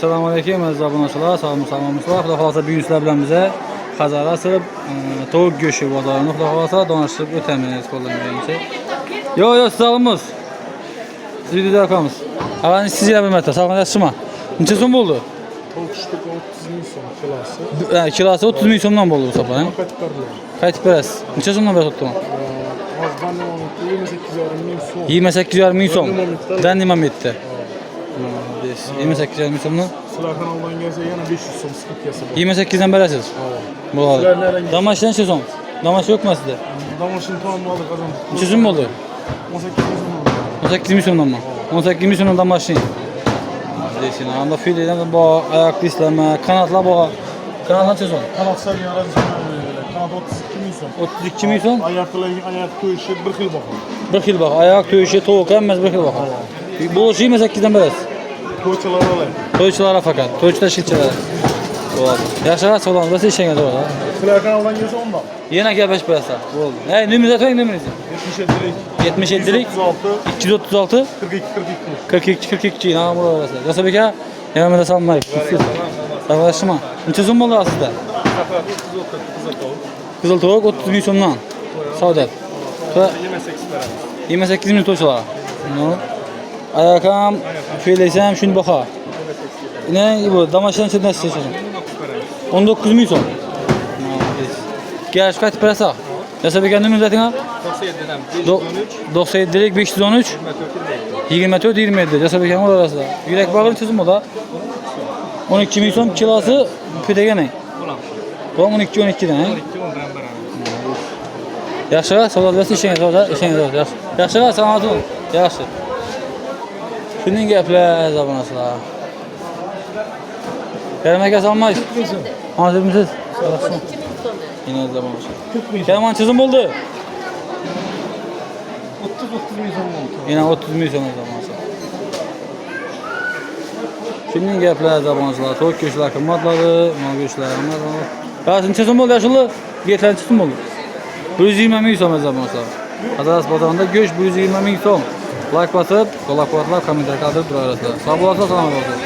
Assalamu alaykum aziz obunachilar, sog'lom-salomatlar. Xudo xolasa bugun sizlar bilan biza Qazara sirib tovuq go'shti bozorini xudo xolasa donishtirib o'tamiz qo'llangancha. Yo'q, sog'miz. Videoda ko'ramiz. Avval sizlar bilmayapti, sog'liqmi? Necha so'm bo'ldi? Tovuq go'shti 30 ming so'm kilosi. Kilosi 30 ming so'mdan bo'ldi bu safar. Qaytib berasiz. Necha so'mdan beribdi? Ozdan 28,5 ming so'm. 28,5 ming so'm. Dandimametda. 28,5 ming so'mdan. Sizlar kanaldan gelse yana 500 so'm skidkasi bor. 28 dan berasiz. Bo'ladi. Damashdan necha so'm? Damash yo'qmi sizda? Damashning to'g'ri oldi qazon. Necha so'm bo'ldi? 18 ming so'm. 18 ming so'mdanmi? 18 ming so'mdan damashning. Deysin, anda filedan bu ayak dislarma, kanatlar bu. Kanatlar necha so'm? Kanat sarıya razı kanat 32 ming so'm. 32 ming so'm. Ayak to'yishi bir xil baho. Bir xil baho. Ayak to'yishi tovuq emas, bir xil baho. Bo'lishi 28 dan berasiz. To'ychilar olay. To'ychilar fakat, to'ychilar shilchilar. Bo'ladi. Yaxshiroq sog'lom bo'lsa ishingga to'g'ri. Sizlar kanaldan gelse ondan. Yana gapish berasiz. Bo'ldi. Ey, numeringizni ayting, numeringizni. 77lik 236 42 42 namı burası. Yasabeka yanımda salmayıp. Arkadaşıma. Neçe so'm bo'ldi sizda? Qizil tovuq 30 ming so'mdan. Savdo. 28 ming to'ychilar. Ayakam fileysam shuni baho. Ne bu damashdan chetdan istaysizmi? 19 ming so'm. Gel şu kaç parası? Yasabeka numeringizni ayting. 97'lik 513 24 27 Yasabek Kemal arasında. Yürek bağlı çözüm o da. 12 ming so'm kilosi pütegene. Tamam 12 12'den. Yaxshi, savol bersa ishingiz yaxshi, salomat bo'ling. Yaxshi. Shuning gaplar zamonasilar. Kelmaga salmay. Hozirmisiz? Yine zamonasiz. Kelman çözüm oldu. 30 ming so'm oldu. Yine 30 ming so'm zamonasi. Shunday gaplar zamonasilar, to'q go'shtlar qimmatlari, mol go'shtlari qimmatlari. Qancha necha so'm bo'ldi ashula? Getlar necha so'm bo'ldi? 120 ming so'm zamonasilar. Azaras bozorida go'sht 120 ming so'm. Like bosib, qo'llab-quvvatlab, kommentariy qoldirib turasizlar. Sog' bo'lasizlar, salomat bo'lasiz.